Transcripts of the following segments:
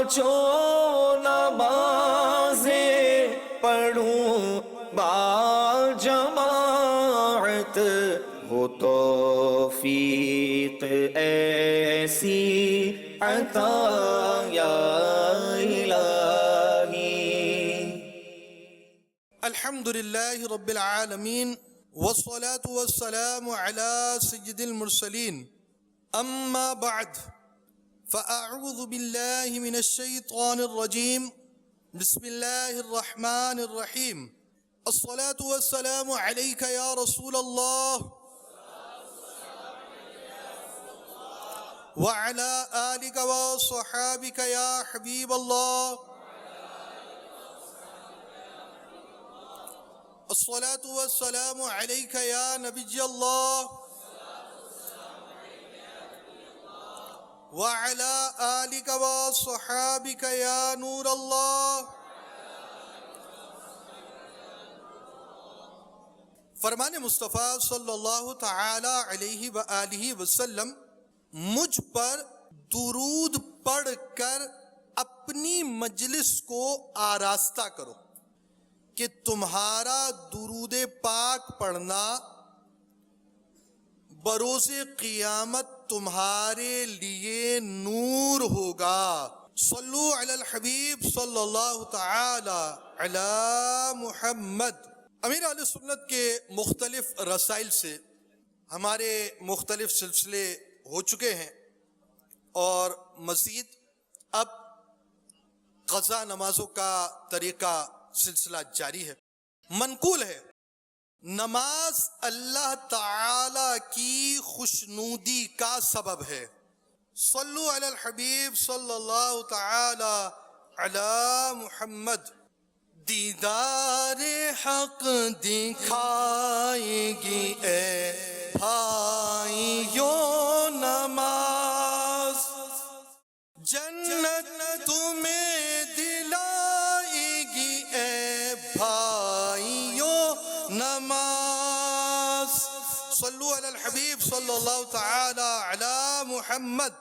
پانچوں نمازیں پڑھوں با جماعت، ہو توفیق ایسی عطا یا الہی۔ الحمد للہ رب العالمین والصلاة والسلام على سید المرسلین، اما بعد فاعوذ باللہ من الشیطان الرجیم، بسم اللہ الرحمن الرحیم۔ الصلاة والسلام علیک یا رسول اللہ وعلى آلک وصحابک یا حبیب اللہ۔ الصلاة والسلام علیک یا نبی اللہ وعلى آلک وصحابک یا نور اللہ۔ فرمان مصطفیٰ صلی اللہ تعالی علیہ وآلہ وسلم، مجھ پر درود پڑھ کر اپنی مجلس کو آراستہ کرو کہ تمہارا درود پاک پڑھنا بروز قیامت تمہارے لیے نور ہوگا۔ صلو علی الحبیب صلی اللہ تعالی علی محمد۔ امیر اہل سنت کے مختلف رسائل سے ہمارے مختلف سلسلے ہو چکے ہیں، اور مزید اب قضا نمازوں کا طریقہ سلسلہ جاری ہے۔ منقول ہے، نماز اللہ تعالی کی خوشنودی کا سبب ہے۔ صلو علی الحبیب صلی اللہ تعالی علی محمد۔ دیدار حق دکھائے گی اے بھائیوں نماز، جنت تمہیں دلائے گی اے بھائیوں نماز۔ صلو علی الحبیب صلی اللہ تعالی علی محمد۔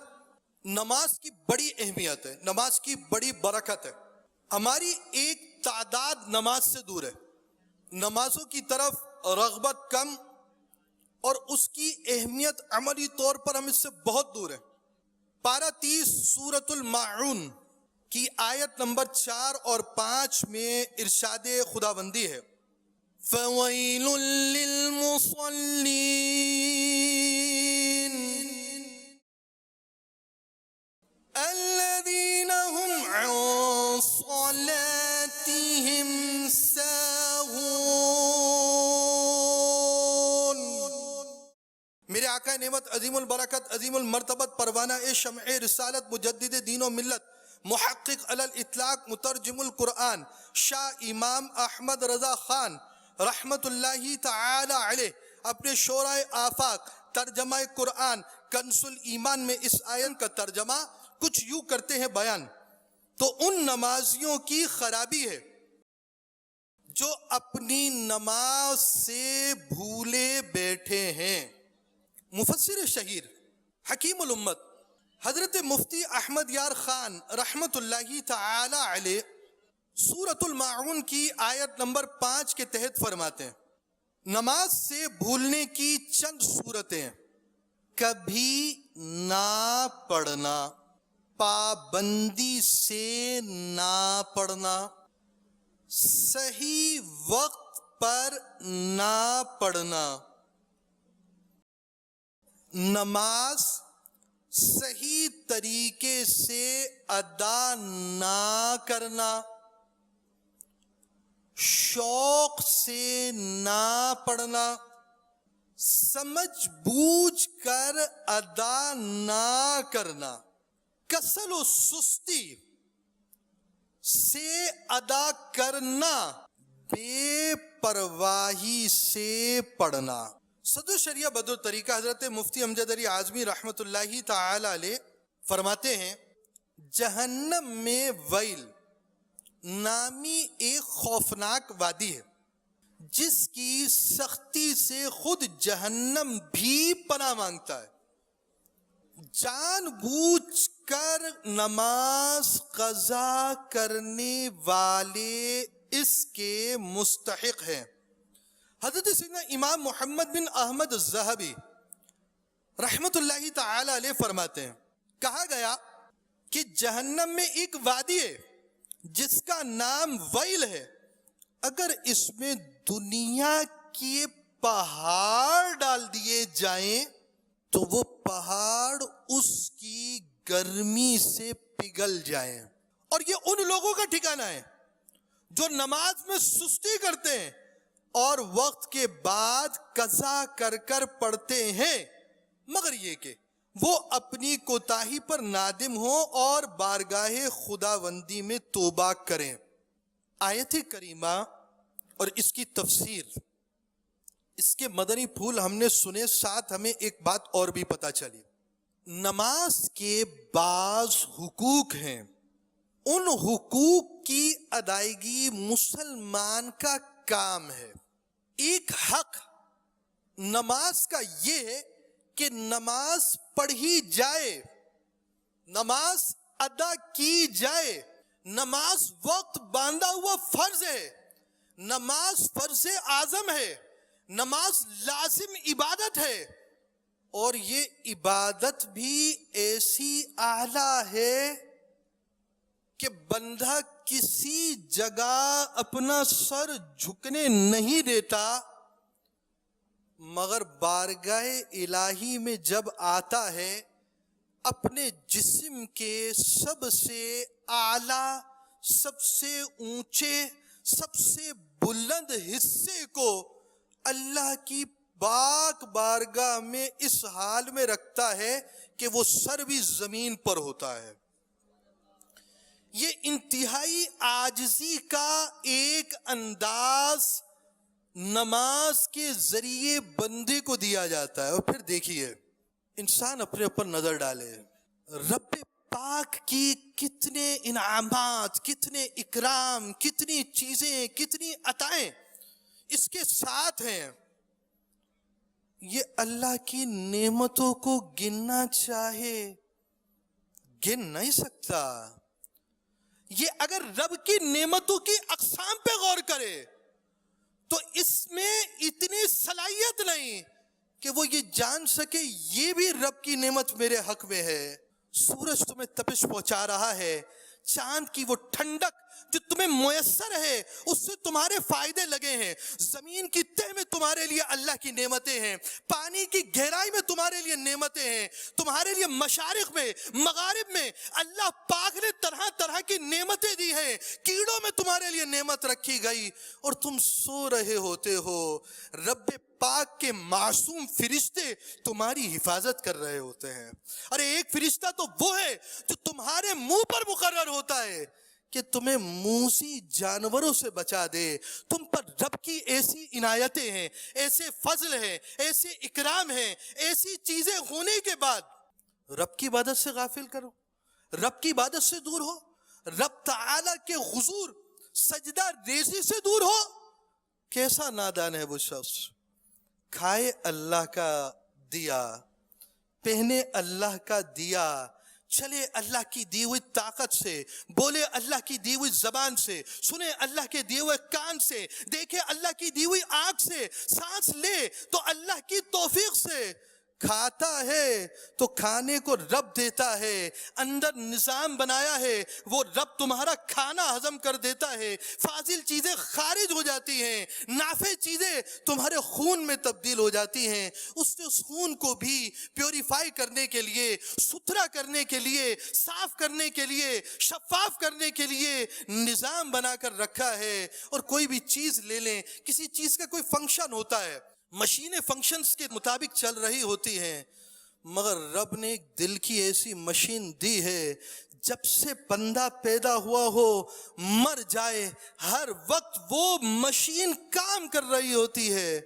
نماز کی بڑی اہمیت ہے، نماز کی بڑی برکت ہے۔ ہماری ایک تعداد نماز سے دور ہے، نمازوں کی طرف رغبت کم، اور اس کی اہمیت عملی طور پر ہم اس سے بہت دور ہے۔ پارہ 30 سورۃ الماعون کی آیت نمبر 4 اور 5 میں ارشاد خداوندی ہے، فَوَيْلٌ لِّلْمُصَلِّينَ الَّذِينَ هُمْ عَن صَلَاتِهِمْ سَاهُونَ۔ میرے آقا نعمت عظیم البرکت عظیم المرتبت پروانہ شمع رسالت مجدد دین و ملت محقق علی الاطلاق مترجم القرآن شاہ امام احمد رضا خان رحمت اللہ تعالی علیہ اپنے شورۂ آفاق ترجمہ قرآن کنز الایمان میں اس آیت کا ترجمہ کچھ یوں کرتے ہیں بیان، تو ان نمازیوں کی خرابی ہے جو اپنی نماز سے بھولے بیٹھے ہیں۔ مفسر شہیر حکیم الامت حضرت مفتی احمد یار خان رحمت اللہ تعالی علیہ سورۃ الماعون کی آیت نمبر 5 کے تحت فرماتے ہیں، نماز سے بھولنے کی چند صورتیں: کبھی نہ پڑھنا، پابندی سے نہ پڑھنا، صحیح وقت پر نہ پڑھنا، نماز صحیح طریقے سے ادا نہ کرنا، شوق سے نہ پڑھنا، سمجھ بوجھ کر ادا نہ کرنا، کسل و سستی سے ادا کرنا، بے پرواہی سے پڑھنا۔ صدر شریعہ بدر طریقہ حضرت مفتی امجد علی اعظمی رحمت اللہ تعالی علیہ فرماتے ہیں، جہنم میں ویل نامی ایک خوفناک وادی ہے جس کی سختی سے خود جہنم بھی پناہ مانگتا ہے۔ جان بوجھ کر نماز قضا کرنے والے اس کے مستحق ہیں۔ حضرت سیدنا امام محمد بن احمد الذہبی رحمت اللہ تعالی علیہ فرماتے ہیں، کہا گیا کہ جہنم میں ایک وادی ہے جس کا نام ویل ہے، اگر اس میں دنیا کے پہاڑ ڈال دیے جائیں تو وہ پہاڑ اس کی گرمی سے پگھل جائیں۔ اور یہ ان لوگوں کا ٹھکانہ ہے جو نماز میں سستی کرتے ہیں اور وقت کے بعد قضا کر کر پڑھتے ہیں، مگر یہ کہ وہ اپنی کوتاہی پر نادم ہوں اور بارگاہ خداوندی میں توبہ کریں۔ آیت کریمہ اور اس کی تفسیر، اس کے مدنی پھول ہم نے سنے، ساتھ ہمیں ایک بات اور بھی پتہ چلی۔ نماز کے بعض حقوق ہیں، ان حقوق کی ادائیگی مسلمان کا کام ہے۔ ایک حق نماز کا یہ ہے کہ نماز پڑھی جائے، نماز ادا کی جائے۔ نماز وقت باندھا ہوا فرض ہے، نماز فرض اعظم ہے، نماز لازم عبادت ہے، اور یہ عبادت بھی ایسی اعلیٰ ہے کہ بندہ کسی جگہ اپنا سر جھکنے نہیں دیتا، مگر بارگاہ الہی میں جب آتا ہے اپنے جسم کے سب سے اعلیٰ، سب سے اونچے، سب سے بلند حصے کو اللہ کی پاک بارگاہ میں اس حال میں رکھتا ہے کہ وہ سر بھی زمین پر ہوتا ہے۔ یہ انتہائی عاجزی کا ایک انداز نماز کے ذریعے بندے کو دیا جاتا ہے۔ اور پھر دیکھیے، انسان اپنے اوپر نظر ڈالے، رب پاک کی کتنے انعامات، کتنے اکرام، کتنی چیزیں، کتنی عطائیں اس کے ساتھ ہیں۔ یہ اللہ کی نعمتوں کو گننا چاہے گن نہیں سکتا۔ یہ اگر رب کی نعمتوں کی اقسام پہ غور کرے تو اس میں اتنی صلاحیت نہیں کہ وہ یہ جان سکے یہ بھی رب کی نعمت میرے حق میں ہے۔ سورج تمہیں تپش پہنچا رہا ہے، چاند کی وہ ٹھنڈک جو تمہیں میسر ہے اس سے تمہارے فائدے لگے ہیں، زمین کی تہ میں تمہارے لیے اللہ کی نعمتیں ہیں، پانی کی گہرائی میں تمہارے لیے نعمتیں ہیں، تمہارے لیے مشارق میں، مغارب میں اللہ پاک نے طرح طرح کی نعمتیں دی ہیں، کیڑوں میں تمہارے لیے نعمت رکھی گئی اور تم سو رہے ہوتے ہو۔ رب پاک کے معصوم فرشتے تمہاری حفاظت کر رہے ہوتے ہیں۔ ارے ایک فرشتہ تو وہ ہے جو تمہارے منہ پر مقرر ہوتا ہے کہ تمہیں موذی جانوروں سے بچا دے۔ تم پر رب کی ایسی عنایتیں ہیں، ایسے فضل ہیں، ایسے اکرام ہیں، ایسی چیزیں ہونے کے بعد رب کی عبادت سے غافل کرو، رب کی عبادت سے دور ہو، رب تعالی کے حضور سجدہ ریزی سے دور ہو۔ کیسا نادان ہے وہ شخص، کھائے اللہ کا دیا، پہنے اللہ کا دیا، چلے اللہ کی دی ہوئی طاقت سے، بولے اللہ کی دی ہوئی زبان سے، سنے اللہ کے دیے ہوئے کان سے، دیکھے اللہ کی دی ہوئی آنکھ سے، سانس لے تو اللہ کی توفیق سے، کھاتا ہے تو کھانے کو رب دیتا ہے، اندر نظام بنایا ہے وہ رب تمہارا کھانا ہضم کر دیتا ہے، فاضل چیزیں خارج ہو جاتی ہیں، نافع چیزیں تمہارے خون میں تبدیل ہو جاتی ہیں۔ اس نے اس خون کو بھی پیوریفائی کرنے کے لیے، ستھرا کرنے کے لیے، صاف کرنے کے لیے، شفاف کرنے کے لیے نظام بنا کر رکھا ہے۔ اور کوئی بھی چیز لے لیں، کسی چیز کا کوئی فنکشن ہوتا ہے، مشینیں فنکشنز کے مطابق چل رہی ہوتی ہیں، مگر رب نے ایک دل کی ایسی مشین دی ہے، جب سے بندہ پیدا ہوا ہو مر جائے ہر وقت وہ مشین کام کر رہی ہوتی ہے۔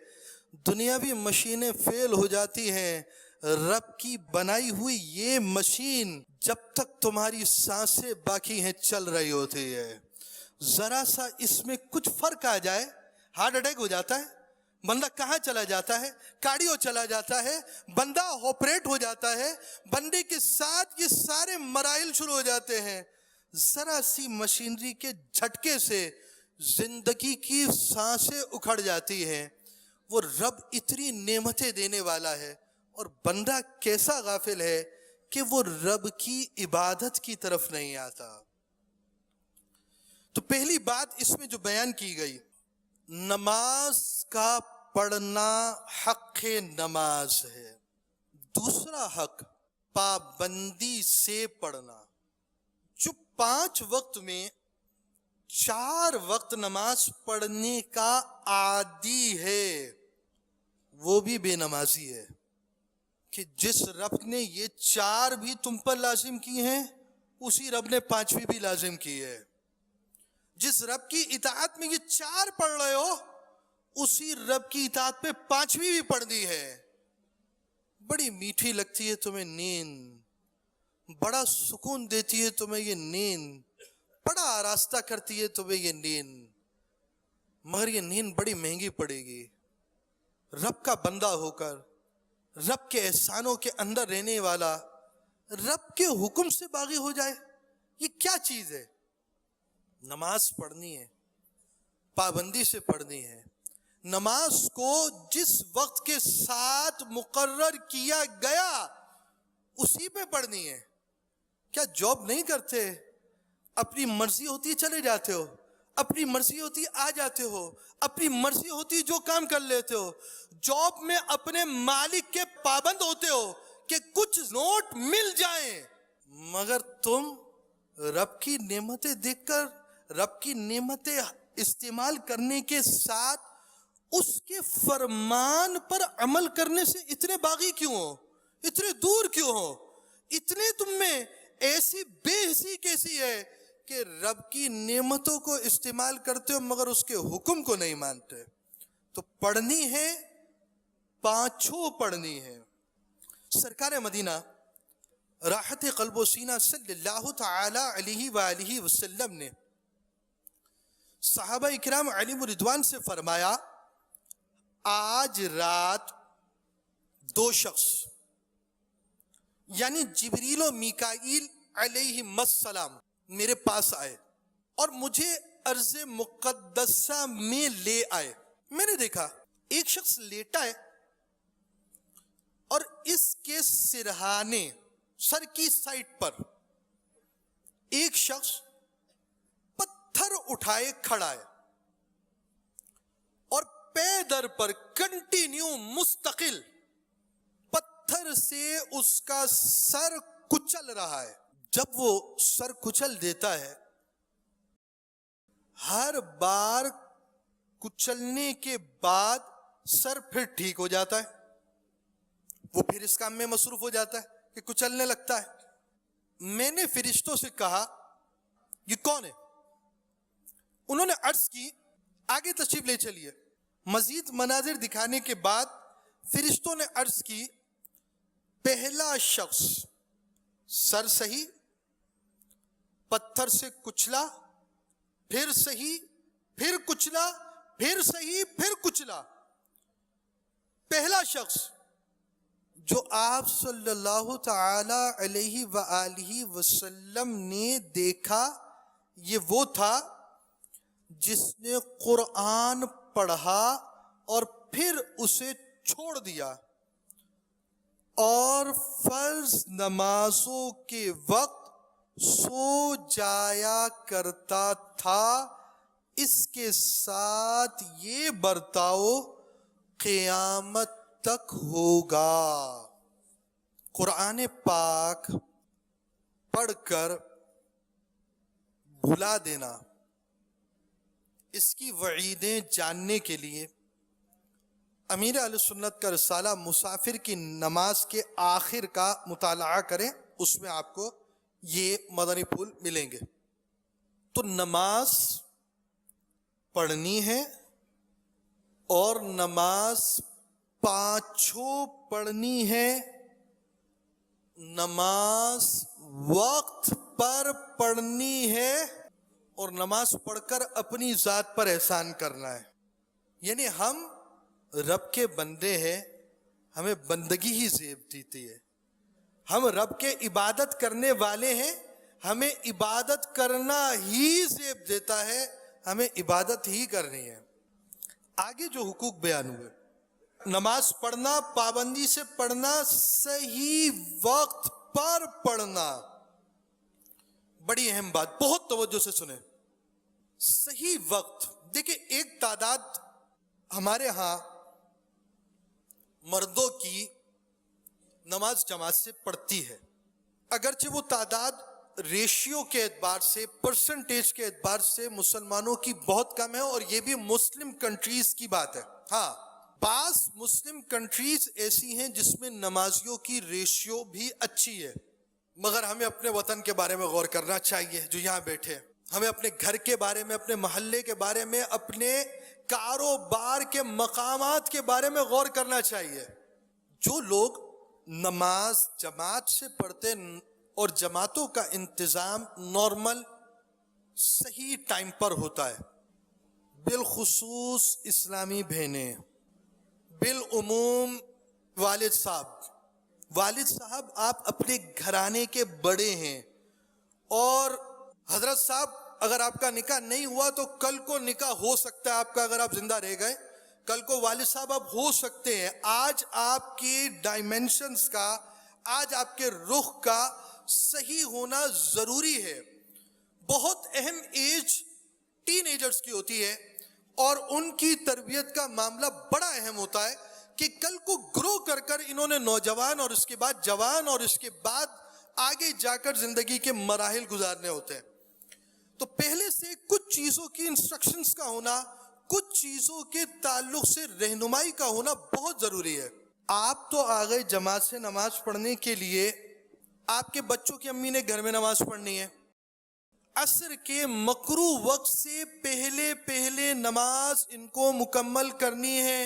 دنیاوی مشینیں فیل ہو جاتی ہیں، رب کی بنائی ہوئی یہ مشین جب تک تمہاری سانسیں باقی ہیں چل رہی ہوتی ہے۔ ذرا سا اس میں کچھ فرق آ جائے ہارٹ اٹیک ہو جاتا ہے، بندہ کہاں چلا جاتا ہے؟ کاڑیوں چلا جاتا ہے، بندہ آپریٹ ہو جاتا ہے، بندے کے ساتھ یہ سارے مراحل شروع ہو جاتے ہیں. ذرا سی مشینری کے جھٹکے سے زندگی کی سانسیں اکھڑ جاتی ہیں. وہ رب اتنی نعمتیں دینے والا ہے اور بندہ کیسا غافل ہے کہ وہ رب کی عبادت کی طرف نہیں آتا. تو پہلی بات اس میں جو بیان کی گئی، نماز کا پڑھنا حق نماز ہے. دوسرا حق پابندی سے پڑھنا. جو 5 وقت میں 4 وقت نماز پڑھنے کا عادی ہے وہ بھی بے نمازی ہے. کہ جس رب نے یہ 4 بھی تم پر لازم کی ہیں اسی رب نے 5ویں بھی لازم کی ہے. جس رب کی اطاعت میں یہ 4 پڑھ رہے ہو اسی رب کی اطاعت پہ 5ویں بھی پڑھ دی ہے. بڑی میٹھی لگتی ہے تمہیں نیند، بڑا سکون دیتی ہے تمہیں یہ نیند، بڑا آراستہ کرتی ہے تمہیں یہ نیند، مگر یہ نیند بڑی مہنگی پڑے گی. رب کا بندہ ہو کر، رب کے احسانوں کے اندر رہنے والا، رب کے حکم سے باغی ہو جائے، یہ کیا چیز ہے؟ نماز پڑھنی ہے، پابندی سے پڑھنی ہے. نماز کو جس وقت کے ساتھ مقرر کیا گیا اسی پہ پڑھنی ہے. کیا جاب نہیں کرتے؟ اپنی مرضی ہوتی چلے جاتے ہو، اپنی مرضی ہوتی آ جاتے ہو، اپنی مرضی ہوتی جو کام کر لیتے ہو. جاب میں اپنے مالک کے پابند ہوتے ہو کہ کچھ نوٹ مل جائیں، مگر تم رب کی نعمتیں دیکھ کر، رب کی نعمتیں استعمال کرنے کے ساتھ اس کے فرمان پر عمل کرنے سے اتنے باغی کیوں ہو؟ اتنے دور کیوں ہو؟ اتنے تم میں ایسی بے حسی کیسی ہے کہ رب کی نعمتوں کو استعمال کرتے ہو مگر اس کے حکم کو نہیں مانتے؟ تو پڑھنی ہے، 5 پڑھنی ہے. سرکار مدینہ راحت قلب و سینہ صلی اللہ تعالی علیہ وآلہ وسلم نے صحابہ اکرام علیہم رضوان سے فرمایا، آج رات 2 شخص یعنی جبریل و میکائیل علیہم السلام میرے پاس آئے اور مجھے ارض مقدسہ میں لے آئے. میں نے دیکھا ایک شخص لیٹا ہے اور اس کے سرہانے، سر کی سائٹ پر ایک شخص پتھر اٹھائے کھڑا ہے اور پے در پر کنٹینیو مستقل پتھر سے اس کا سر کچل رہا ہے. جب وہ سر کچل دیتا ہے، ہر بار کچلنے کے بعد سر پھر ٹھیک ہو جاتا ہے، وہ پھر اس کام میں مصروف ہو جاتا ہے کہ کچلنے لگتا ہے. میں نے فرشتوں سے کہا یہ کون ہے؟ انہوں نے عرض کی آگے تشریف لے چلیے. مزید مناظر دکھانے کے بعد فرشتوں نے عرض کی پہلا شخص سر صحیح، پتھر سے کچلا، پھر صحیح، پھر کچلا، پھر صحیح، پھر کچلا. پہلا شخص جو آپ صلی اللہ تعالی علیہ وآلہ وسلم نے دیکھا یہ وہ تھا جس نے قرآن پڑھا اور پھر اسے چھوڑ دیا اور فرض نمازوں کے وقت سو جایا کرتا تھا. اس کے ساتھ یہ برتاؤ قیامت تک ہوگا. قرآن پاک پڑھ کر بھلا دینا، اس کی وعیدیں جاننے کے لیے امیر اہل سنت کا رسالہ مسافر کی نماز کے آخر کا مطالعہ کریں، اس میں آپ کو یہ مدنی پھول ملیں گے. تو نماز پڑھنی ہے اور نماز 5 پڑھنی ہے. نماز وقت پر پڑھنی ہے اور نماز پڑھ کر اپنی ذات پر احسان کرنا ہے. یعنی ہم رب کے بندے ہیں, ہمیں بندگی ہی زیب دیتی ہے. ہم رب کے عبادت کرنے والے ہیں, ہمیں عبادت کرنا ہی زیب دیتا ہے, ہمیں عبادت ہی کرنی ہے. آگے جو حقوق بیان ہوئے, نماز پڑھنا, پابندی سے پڑھنا, صحیح وقت پر پڑھنا, بڑی اہم بات, بہت توجہ سے سنیں. صحیح وقت. دیکھیں ایک تعداد ہمارے ہاں مردوں کی نماز جماعت سے پڑھتی ہے, اگرچہ وہ تعداد ریشیو کے اعتبار سے, پرسنٹیج کے اعتبار سے مسلمانوں کی بہت کم ہے, اور یہ بھی مسلم کنٹریز کی بات ہے. ہاں, بعض مسلم کنٹریز ایسی ہیں جس میں نمازیوں کی ریشیو بھی اچھی ہے, مگر ہمیں اپنے وطن کے بارے میں غور کرنا چاہیے جو یہاں بیٹھے. ہمیں اپنے گھر کے بارے میں, اپنے محلے کے بارے میں, اپنے کاروبار کے مقامات کے بارے میں غور کرنا چاہیے. جو لوگ نماز جماعت سے پڑھتے اور جماعتوں کا انتظام نارمل صحیح ٹائم پر ہوتا ہے, بالخصوص اسلامی بہنیں, بالعموم والد صاحب آپ اپنے گھرانے کے بڑے ہیں, اور حضرت صاحب اگر آپ کا نکاح نہیں ہوا تو کل کو نکاح ہو سکتا ہے آپ کا, اگر آپ زندہ رہ گئے کل کو والد صاحب آپ ہو سکتے ہیں. آج آپ کی ڈائمینشنز کا, آج آپ کے رخ کا صحیح ہونا ضروری ہے. بہت اہم ایج ٹین ایجرز کی ہوتی ہے, اور ان کی تربیت کا معاملہ بڑا اہم ہوتا ہے کہ کل کو گرو کر انہوں نے نوجوان اور اس کے بعد جوان اور اس کے بعد آگے جا کر زندگی کے مراحل گزارنے ہوتے ہیں. تو پہلے سے کچھ چیزوں کی انسٹرکشنز کا ہونا, کچھ چیزوں کے تعلق سے رہنمائی کا ہونا بہت ضروری ہے. آپ تو آ گئے جماعت سے نماز پڑھنے کے لیے, آپ کے بچوں کی امی نے گھر میں نماز پڑھنی ہے, عصر کے مکروہ وقت سے پہلے نماز ان کو مکمل کرنی ہے.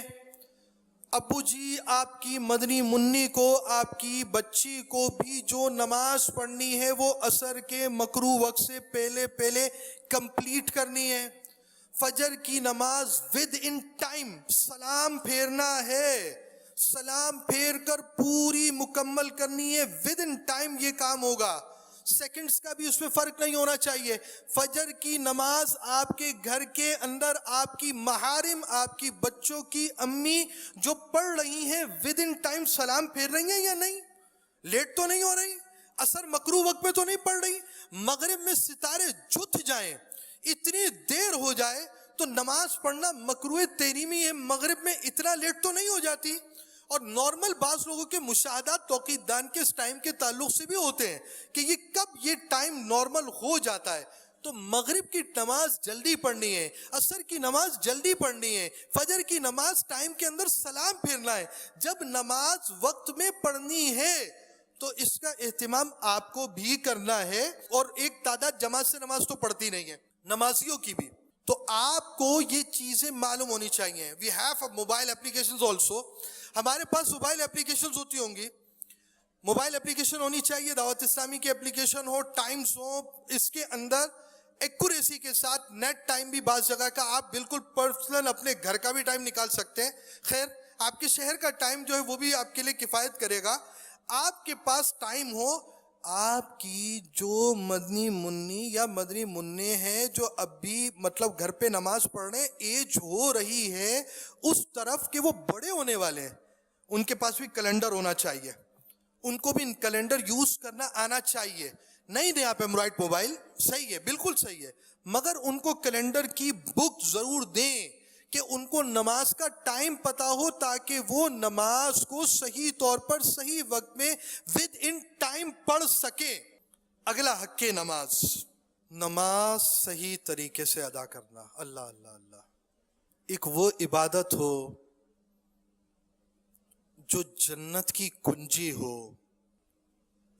ابو جی آپ کی مدنی منی کو, آپ کی بچی کو بھی جو نماز پڑھنی ہے وہ عصر کے مکروہ وقت سے پہلے کمپلیٹ کرنی ہے. فجر کی نماز ود ان ٹائم سلام پھیرنا ہے, سلام پھیر کر پوری مکمل کرنی ہے. ود ان ٹائم یہ کام ہوگا, سیکنڈز کا بھی اس میں فرق نہیں ہونا چاہیے. فجر کی نماز آپ کے گھر کے اندر آپ کی محارم, آپ کی بچوں کی امی جو پڑھ رہی ہیں ود ان ٹائم سلام پھیر رہی ہیں یا نہیں, لیٹ تو نہیں ہو رہی, عصر مکروہ وقت میں تو نہیں پڑھ رہی. مغرب میں ستارے جھت جائیں, اتنی دیر ہو جائے تو نماز پڑھنا مکروہ تحریمی ہے, مغرب میں اتنا لیٹ تو نہیں ہو جاتی. اور نارمل بعض لوگوں کے مشاہدات توقیت دان کے اس ٹائم کے تعلق سے بھی ہوتے ہیں کہ یہ کب یہ ٹائم نارمل ہو جاتا ہے. تو مغرب کی نماز جلدی پڑھنی ہے, عصر کی نماز جلدی پڑھنی ہے, فجر کی نماز ٹائم کے اندر سلام پھیرنا ہے. جب نماز وقت میں پڑھنی ہے تو اس کا اہتمام آپ کو بھی کرنا ہے. اور ایک تعداد جماعت سے نماز تو پڑھتی نہیں ہے, نمازیوں کی بھی, تو آپ کو یہ چیزیں معلوم ہونی چاہیے. We have mobile applications also, ہمارے پاس موبائل اپلیکیشنز ہوتی ہوں گی, موبائل اپلیکیشن ہونی چاہیے, دعوت اسلامی کی اپلیکیشن ہو, ٹائمز ہو, اس کے اندر ایکوریسی کے ساتھ نیٹ ٹائم بھی بعض جگہ کا آپ بالکل پرسنل اپنے گھر کا بھی ٹائم نکال سکتے ہیں. خیر آپ کے شہر کا ٹائم جو ہے وہ بھی آپ کے لیے کفایت کرے گا. آپ کے پاس ٹائم ہو, آپ کی جو مدنی منی یا مدنی منع ہیں جو اب بھی مطلب گھر پہ نماز پڑھنے ایج ہو رہی ہے اس طرف کہ وہ بڑے ہونے والے ہیں, ان کے پاس بھی کیلنڈر ہونا چاہیے, ان کو بھی کیلنڈر یوز کرنا آنا چاہیے. نہیں دیں آپ ایمرائڈ موبائل, صحیح ہے, بالکل صحیح ہے, مگر ان کو کیلنڈر کی بک ضرور دیں کہ ان کو نماز کا ٹائم پتا ہو تاکہ وہ نماز کو صحیح طور پر صحیح وقت میں ود ان ٹائم پڑھ سکیں. اگلا حق نماز, نماز صحیح طریقے سے ادا کرنا. اللہ اللہ اللہ, ایک وہ عبادت ہو جو جنت کی کنجی ہو,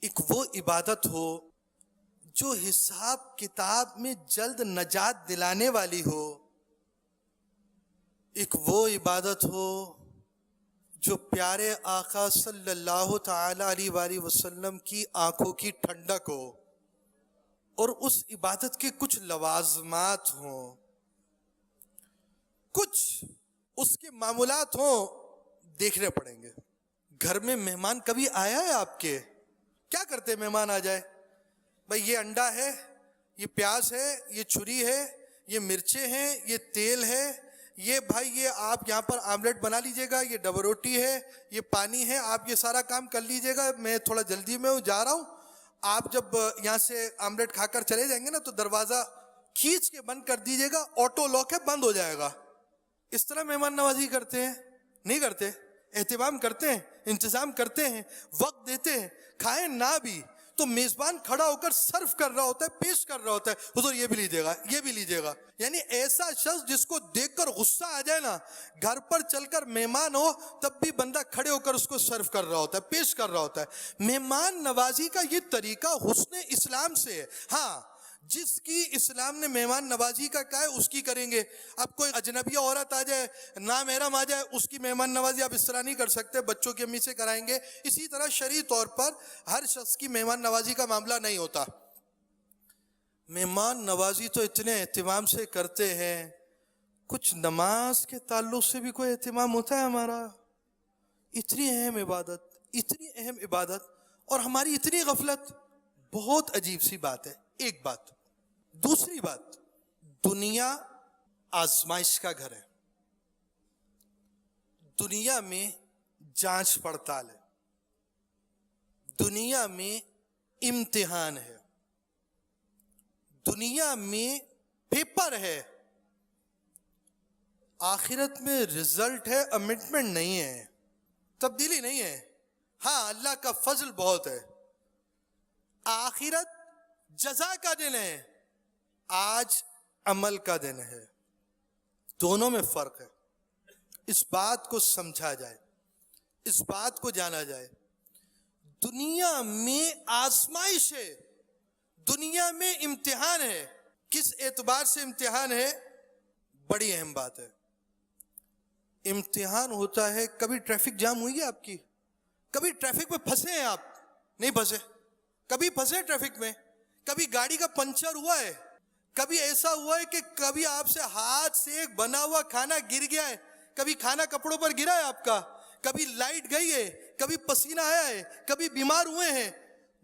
ایک وہ عبادت ہو جو حساب کتاب میں جلد نجات دلانے والی ہو, ایک وہ عبادت ہو جو پیارے آقا صلی اللہ تعالی علیہ وآلہ وسلم کی آنکھوں کی ٹھنڈک ہو, اور اس عبادت کے کچھ لوازمات ہوں, کچھ اس کے معمولات ہوں دیکھنے پڑیں گے. گھر میں مہمان کبھی آیا ہے آپ کے؟ کیا کرتے مہمان آ جائے؟ بھائی یہ انڈا ہے، یہ پیاز ہے، یہ چھری ہے، یہ مرچیں ہیں، یہ تیل ہے، یہ بھائی یہ آپ یہاں پر آملیٹ بنا لیجئے گا، یہ ڈبل روٹی ہے، یہ پانی ہے، آپ یہ سارا کام کر لیجئے گا، میں تھوڑا جلدی میں ہوں، جا رہا ہوں. آپ جب یہاں سے آملیٹ کھا کر چلے جائیں گے نا تو دروازہ کھینچ کے بند کر دیجئے گا، آٹو لاک ہے، بند ہو جائے گا. اس طرح مہمان نوازی کرتے ہیں؟ نہیں کرتے. اہتمام کرتے ہیں، انتظام کرتے ہیں، وقت دیتے ہیں. کھائیں نہ بھی تو میزبان کھڑا ہو کر سرو کر رہا ہوتا ہے، پیش کر رہا ہوتا ہے، حضور یہ بھی لیجئے گا، یہ بھی لیجئے گا. یعنی ایسا شخص جس کو دیکھ کر غصہ آ جائے نا، گھر پر چل کر مہمان ہو تب بھی بندہ کھڑے ہو کر اس کو سرو کر رہا ہوتا ہے، پیش کر رہا ہوتا ہے. مہمان نوازی کا یہ طریقہ حسن اسلام سے ہے. ہاں جس کی اسلام نے مہمان نوازی کا کہا ہے اس کی کریں گے. اب کوئی اجنبی عورت آ جائے، نامحرم آ جائے، اس کی مہمان نوازی آپ اس طرح نہیں کر سکتے، بچوں کی امی سے کرائیں گے. اسی طرح شرعی طور پر ہر شخص کی مہمان نوازی کا معاملہ نہیں ہوتا. مہمان نوازی تو اتنے اہتمام سے کرتے ہیں، کچھ نماز کے تعلق سے بھی کوئی اہتمام ہوتا ہے ہمارا؟ اتنی اہم عبادت اور ہماری اتنی غفلت. بہت عجیب سی بات ہے. ایک بات. دوسری بات، دنیا آزمائش کا گھر ہے. دنیا میں جانچ پڑتال ہے، دنیا میں امتحان ہے، دنیا میں پیپر ہے. آخرت میں رزلٹ ہے، امٹمنٹ نہیں ہے، تبدیلی نہیں ہے. ہاں اللہ کا فضل بہت ہے. آخرت جزا کا دن ہے، آج عمل کا دن ہے. دونوں میں فرق ہے. اس بات کو سمجھا جائے، اس بات کو جانا جائے. دنیا میں آزمائش ہے، دنیا میں امتحان ہے. کس اعتبار سے امتحان ہے؟ بڑی اہم بات ہے. امتحان ہوتا ہے، کبھی ٹریفک جام ہوئی ہے آپ کی؟ کبھی ٹریفک میں پھنسے ہیں آپ؟ نہیں پھنسے. کبھی پھنسے ٹریفک میں؟ کبھی گاڑی کا پنچر ہوا ہے؟ کبھی ایسا ہوا ہے کہ کبھی آپ سے ہاتھ سے ایک بنا ہوا کھانا گر گیا ہے؟ کبھی کھانا کپڑوں پر گرا ہے آپ کا؟ کبھی لائٹ گئی ہے؟ کبھی پسینہ آیا ہے؟ کبھی بیمار ہوئے ہیں؟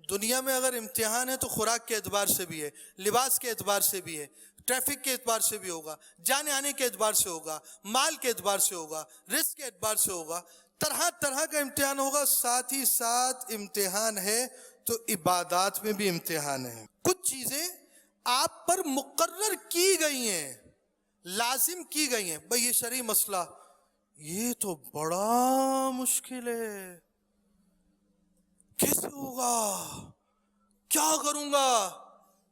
دنیا میں اگر امتحان ہے تو خوراک کے اعتبار سے بھی ہے، لباس کے اعتبار سے بھی ہے، ٹریفک کے اعتبار سے بھی ہوگا، جانے آنے کے اعتبار سے ہوگا، مال کے اعتبار سے ہوگا، رزق کے اعتبار سے ہوگا. طرح طرح کا امتحان ہوگا. ساتھ ہی ساتھ امتحان ہے تو عبادات میں بھی امتحان ہے. کچھ چیزیں آپ پر مقرر کی گئی ہیں، لازم کی گئی ہیں. بھئی یہ شرعی مسئلہ یہ تو بڑا مشکل ہے، کیسے ہوگا، کیا کروں گا؟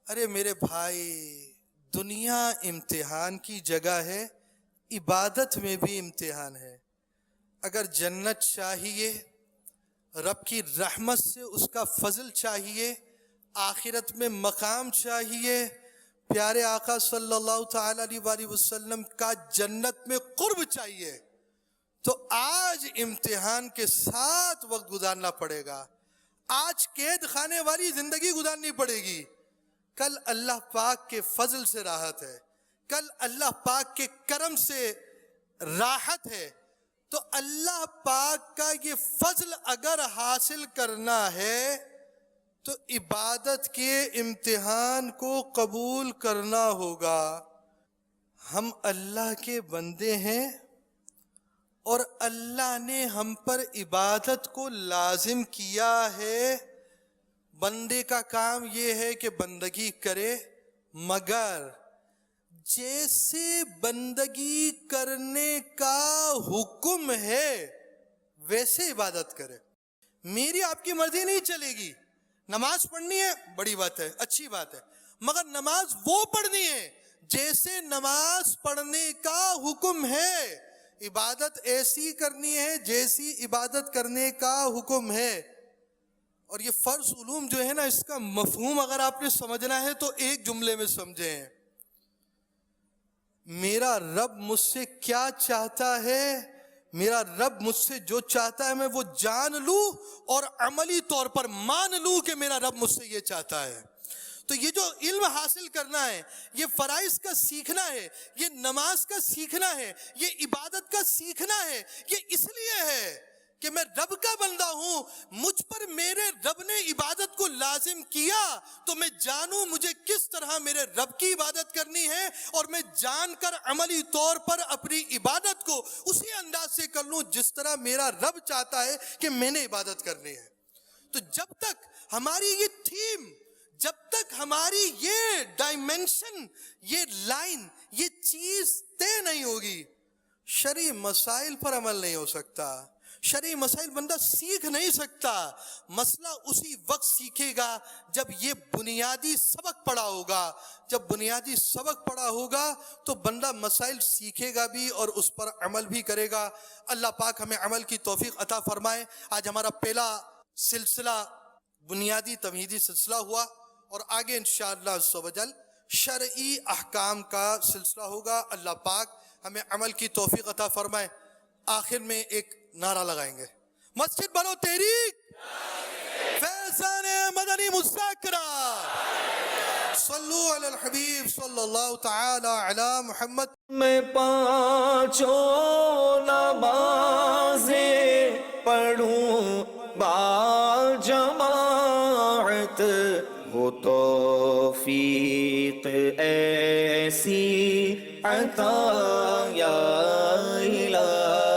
ارے میرے بھائی، دنیا امتحان کی جگہ ہے، عبادت میں بھی امتحان ہے. اگر جنت چاہیے، رب کی رحمت سے اس کا فضل چاہیے، آخرت میں مقام چاہیے، پیارے آقا صلی اللہ تعالی علیہ وآلہ وسلم کا جنت میں قرب چاہیے، تو آج امتحان کے ساتھ وقت گزارنا پڑے گا. آج قید خانے والی زندگی گزارنی پڑے گی. کل اللہ پاک کے فضل سے راحت ہے، کل اللہ پاک کے کرم سے راحت ہے. تو اللہ پاک کا یہ فضل اگر حاصل کرنا ہے تو عبادت کے امتحان کو قبول کرنا ہوگا. ہم اللہ کے بندے ہیں اور اللہ نے ہم پر عبادت کو لازم کیا ہے. بندے کا کام یہ ہے کہ بندگی کرے، مگر جیسے بندگی کرنے کا حکم ہے ویسے عبادت کرے. میری آپ کی مرضی نہیں چلے گی. نماز پڑھنی ہے، بڑی بات ہے، اچھی بات ہے، مگر نماز وہ پڑھنی ہے جیسے نماز پڑھنے کا حکم ہے. عبادت ایسی کرنی ہے جیسی عبادت کرنے کا حکم ہے. اور یہ فرض علوم جو ہے نا، اس کا مفہوم اگر آپ نے سمجھنا ہے تو ایک جملے میں سمجھیں. میرا رب مجھ سے کیا چاہتا ہے، میرا رب مجھ سے جو چاہتا ہے میں وہ جان لوں اور عملی طور پر مان لوں کہ میرا رب مجھ سے یہ چاہتا ہے. تو یہ جو علم حاصل کرنا ہے، یہ فرائض کا سیکھنا ہے، یہ نماز کا سیکھنا ہے، یہ عبادت کا سیکھنا ہے، یہ اس لیے ہے کہ میں رب کا بندہ ہوں، مجھ پر میرے رب نے عبادت کو لازم کیا تو میں جانوں مجھے کس طرح میرے رب کی عبادت کرنی ہے، اور میں جان کر عملی طور پر اپنی عبادت کو اسی انداز سے کر لوں جس طرح میرا رب چاہتا ہے کہ میں نے عبادت کرنی ہے۔ تو جب تک ہماری یہ تھیم، جب تک ہماری یہ ڈائمنشن، یہ لائن، یہ چیز طے نہیں ہوگی، شرعی مسائل پر عمل نہیں ہو سکتا، شرعی مسائل بندہ سیکھ نہیں سکتا۔ مسئلہ اسی وقت سیکھے گا جب یہ بنیادی سبق پڑھا ہوگا۔ جب بنیادی سبق پڑھا ہوگا تو بندہ مسائل سیکھے گا بھی اور اس پر عمل بھی کرے گا۔ اللہ پاک ہمیں عمل کی توفیق عطا فرمائے۔ آج ہمارا پہلا سلسلہ بنیادی تمہیدی سلسلہ ہوا، اور آگے انشاءاللہ عز و جل شرعی احکام کا سلسلہ ہوگا۔ اللہ پاک ہمیں عمل کی توفیق عطا فرمائے۔ آخر میں ایک نعرہ لگائیں گے، مسجد بنو تحریک، فیضان مدنی مذاکرہ، صلو علی الحبیب صلی اللہ تعالی علی محمد۔ میں پانچوں نمازیں پڑھوں با جماعت، ہو توفیق ایسی عطا یا الہی۔